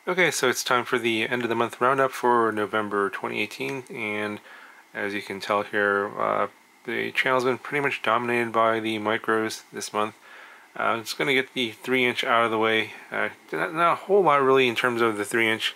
Okay, so it's time for the end of the month roundup for November 2018, and as you can tell here, the channel's been pretty much dominated by the micros this month. I'm just going to get the 3-inch out of the way. Not a whole lot really in terms of the 3-inch.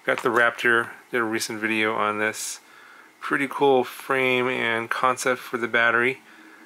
Got the Raptor, did a recent video on this. Pretty cool frame and concept for the battery.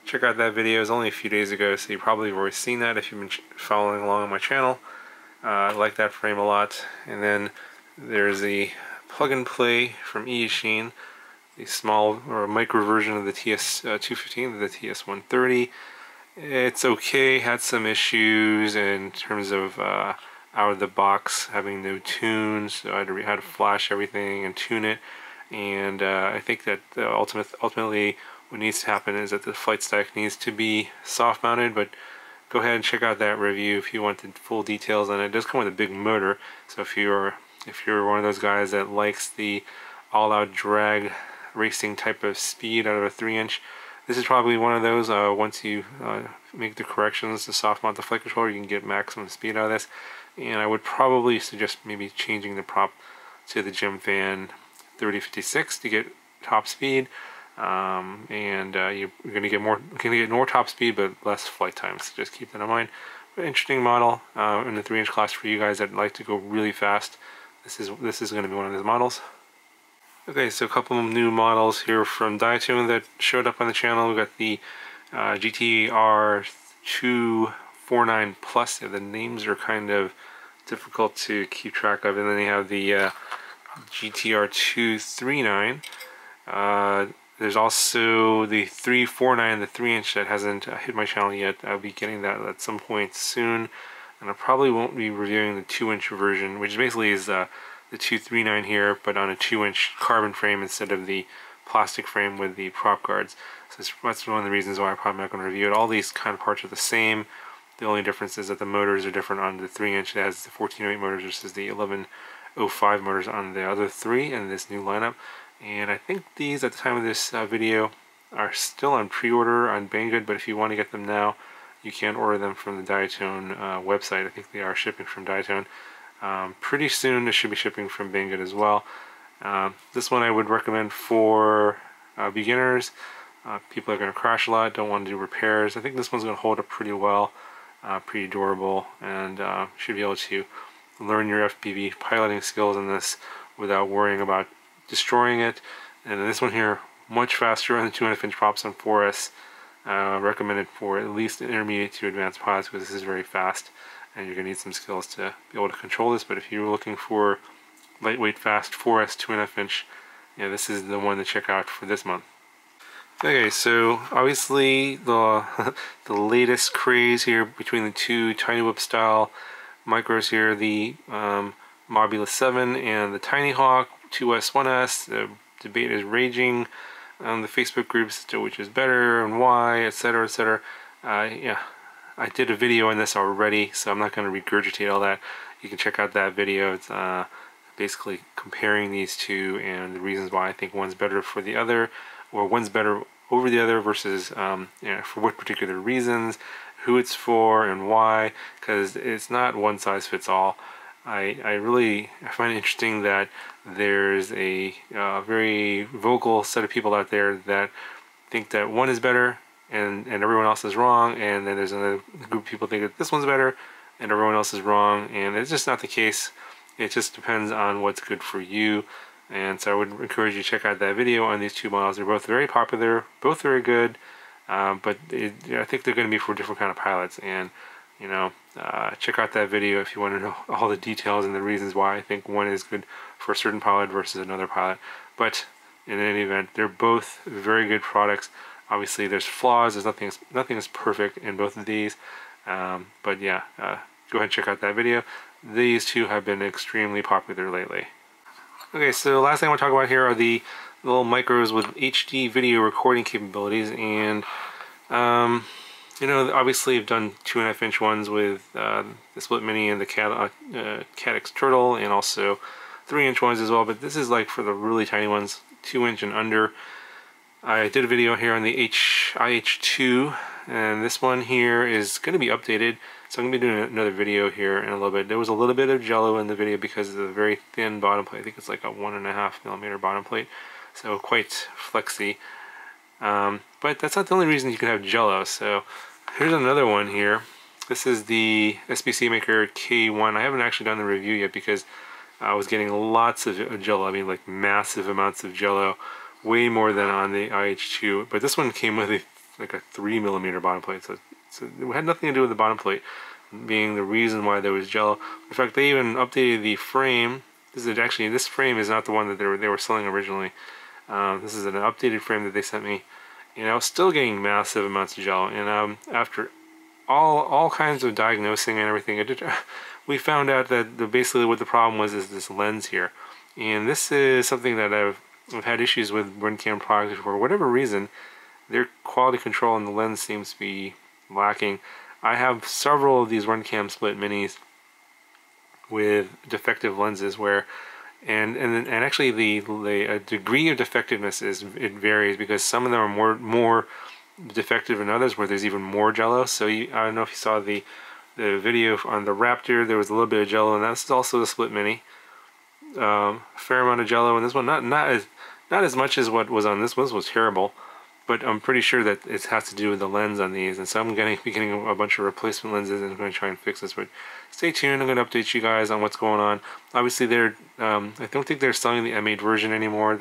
Check out that video, it was only a few days ago, so you probably have already seen that if you've been following along on my channel. I like that frame a lot. And then there's the plug and play from Eachine, the small or micro version of the TS215, the TS130. It's okay, had some issues in terms of out of the box having no tunes, so I had to flash everything and tune it. And I think that ultimately what needs to happen is that the flight stack needs to be soft mounted, but go ahead and check out that review if you want the full details on it. It does come with a big motor, so if you're one of those guys that likes the all-out drag racing type of speed out of a 3-inch, this is probably one of those. Once you make the corrections to soft mount the flight controller, you can get maximum speed out of this. And I would probably suggest maybe changing the prop to the Gemfan 3056 to get top speed. You're going to get more top speed but less flight time, so just keep that in mind. But interesting model in the 3-inch class for you guys that like to go really fast. This is going to be one of those models. Okay, so a couple of new models here from Diatone that showed up on the channel. We got the GTR 249 Plus. The names are kind of difficult to keep track of, and then you have the GTR 239. There's also the 349, the 3-inch that hasn't hit my channel yet. I'll be getting that at some point soon, and I probably won't be reviewing the 2-inch version, which basically is the 239 here, but on a 2-inch carbon frame instead of the plastic frame with the prop guards. So that's one of the reasons why I'm probably not going to review it. All these kind of parts are the same. The only difference is that the motors are different on the 3-inch. It has the 1408 motors versus the 1105 motors on the other three in this new lineup. And I think these, at the time of this video, are still on pre-order on Banggood, but if you want to get them now, you can order them from the Diatone website. I think they are shipping from Diatone. Pretty soon, they should be shipping from Banggood as well. This one I would recommend for beginners. People are going to crash a lot, don't want to do repairs. I think this one's going to hold up pretty well, pretty durable, and should be able to learn your FPV piloting skills in this without worrying about destroying it. And this one here, much faster on the 2.5-inch props on 4S. Recommended for at least intermediate to advanced pilots because this is very fast and you're going to need some skills to be able to control this. But if you're looking for lightweight, fast 4S 2.5-inch, yeah, this is the one to check out for this month. Okay, so obviously the the latest craze here between the two Tiny Whip style micros here, the Mobula 7 and the Tiny Hawk 2S 1S. The debate is raging on the Facebook groups as to which is better and why, etc., etc. Yeah, I did a video on this already, so I'm not going to regurgitate all that. You can check out that video. It's basically comparing these two and the reasons why I think one's better for the other, or one's better over the other versus for what particular reasons, who it's for, and why, because it's not one size fits all. I find it interesting that there's a very vocal set of people out there that think that one is better and everyone else is wrong, and then there's another group of people think that this one's better and everyone else is wrong, and it's just not the case. It just depends on what's good for you. And so I would encourage you to check out that video on these two models. They're both very popular, both very good, but I think they're going to be for different kind of pilots. And check out that video if you want to know all the details and the reasons why I think one is good for a certain pilot versus another pilot. But in any event, they're both very good products. Obviously, there's flaws. There's nothing is perfect in both of these. But yeah, go ahead and check out that video. These two have been extremely popular lately. Okay, so the last thing I want to talk about here are the little micros with HD video recording capabilities, and obviously I've done 2.5-inch ones with the Split Mini and the Caddx Turtle, and also 3-inch ones as well, but this is like for the really tiny ones, 2-inch and under. I did a video here on the IH2 and this one here is going to be updated. So I'm going to be doing another video here in a little bit. There was a little bit of jello in the video because of the very thin bottom plate. I think it's like a 1.5mm bottom plate, so quite flexy. But that's not the only reason you could have jello. So here's another one here. This is the SBC Maker K1. I haven't actually done the review yet because I was getting lots of jello. I mean, like massive amounts of jello, way more than on the IH2. But this one came with like a 3mm bottom plate, so it had nothing to do with the bottom plate being the reason why there was jello. In fact, they even updated the frame. This frame is not the one that they were selling originally. This is an updated frame that they sent me, and I was still getting massive amounts of jello. And after all kinds of diagnosing and everything, we found out that basically what the problem was is this lens here. And this is something that I've had issues with Runcam products for whatever reason. Their quality control on the lens seems to be lacking. I have several of these Runcam Split Minis with defective lenses where and actually the degree of defectiveness it varies, because some of them are more defective than others where there's even more jello. So I don't know if you saw the video on the Raptor, there was a little bit of jello, and that's also the Split Mini. A fair amount of jello in this one, not as much as what was on this one. This was terrible, but I'm pretty sure that it has to do with the lens on these, and so I'm going to be getting a bunch of replacement lenses and I'm going to try and fix this. But stay tuned, I'm going to update you guys on what's going on. Obviously I don't think they're selling the M8 version anymore.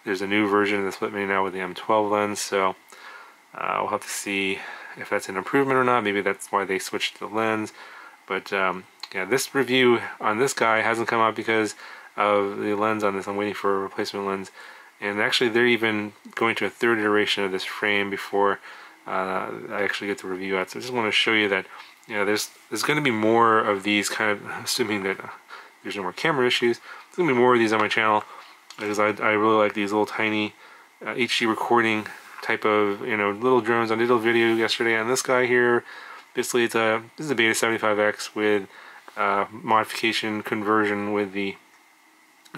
There's a new version of the Split Mini now with the M12 lens, so we'll have to see if that's an improvement or not. Maybe that's why they switched the lens. But yeah, this review on this guy hasn't come out because of the lens on this. I'm waiting for a replacement lens. And actually they're even going to a third iteration of this frame before I actually get the review out. So I just want to show you that, you know, there's going to be more of these, kind of assuming that there's no more camera issues. There's going to be more of these on my channel because I really like these little tiny HD recording type of, you know, little drones. I did a video yesterday on this guy here. Basically this is a Beta 75X with modification conversion with the,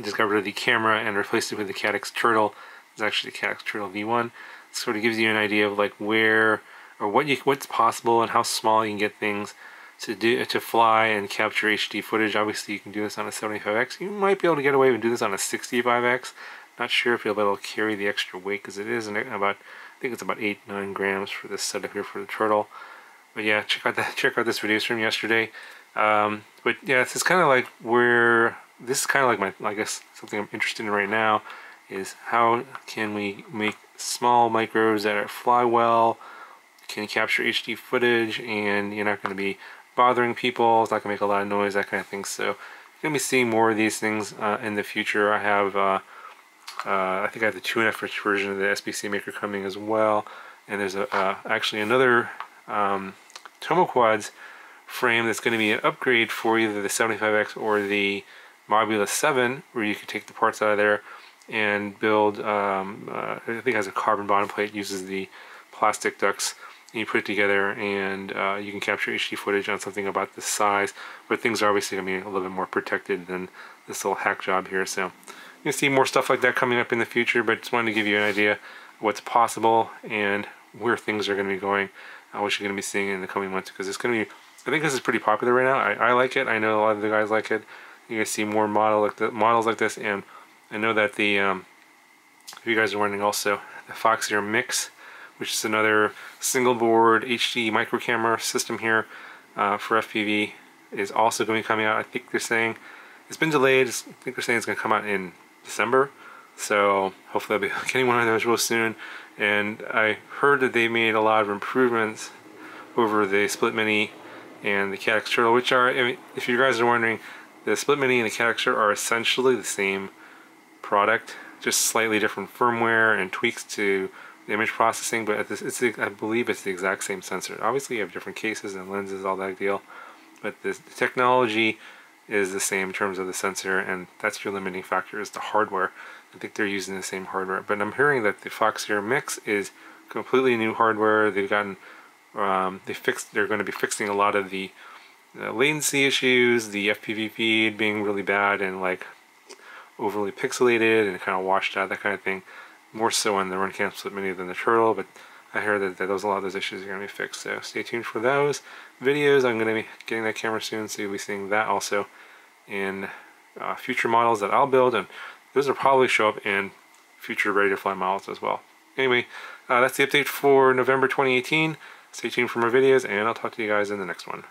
just got rid of the camera and replaced it with the Caddx Turtle. It's actually the Caddx Turtle V1. It sort of gives you an idea of like where or what's possible and how small you can get things to fly and capture HD footage. Obviously you can do this on a 75X. You might be able to get away with do this on a 65X. Not sure if you'll be able to carry the extra weight because it is about, I think it's about 8-9 grams for this setup here for the Turtle. But yeah, check out this video from yesterday. But yeah, this is kind of like my, I guess something I'm interested in right now is how can we make small micros that fly well, can capture HD footage, and you're not going to be bothering people. It's not going to make a lot of noise, that kind of thing. So you're going to be seeing more of these things in the future. I have I think I have the 2.5-inch version of the SBC Maker coming as well, and there's actually another Tomo Quads frame that's going to be an upgrade for either the 75X or the Mobula 7, where you can take the parts out of there and build, I think it has a carbon bottom plate, uses the plastic ducts, and you put it together and you can capture HD footage on something about this size, but things are obviously going to be a little bit more protected than this little hack job here. So you can see more stuff like that coming up in the future, but just wanted to give you an idea of what's possible and where things are going to be going, what you're going to be seeing in the coming months, because it's going to be, I think this is pretty popular right now. I like it. I know a lot of the guys like it. You guys see more models like this, and I know that the, if you guys are wondering also, the Foxeer Mix, which is another single board HD micro camera system here for FPV, is also going to be coming out. I think they're saying, it's been delayed. I think they're saying it's going to come out in December. So hopefully I'll be getting one of those real soon. And I heard that they made a lot of improvements over the Split Mini and the Caddx Turtle, which are, I mean, if you guys are wondering, the Split Mini and the Caddx Turtle are essentially the same product, just slightly different firmware and tweaks to the image processing, but I believe it's the exact same sensor. Obviously you have different cases and lenses, all that deal, but the technology is the same in terms of the sensor, and that's your limiting factor, is the hardware. I think they're using the same hardware, but I'm hearing that the Foxeer Mix is completely new hardware. They've gotten, they're going to be fixing a lot of the latency issues, the FPV feed being really bad and like overly pixelated and kind of washed out, that kind of thing. More so on the Runcam Split Mini than the Turtle, but I heard that a lot of those issues are going to be fixed, so stay tuned for those videos. I'm going to be getting that camera soon, so you'll be seeing that also in future models that I'll build, and those will probably show up in future Ready to Fly models as well. Anyway, that's the update for November 2018. Stay tuned for more videos, and I'll talk to you guys in the next one.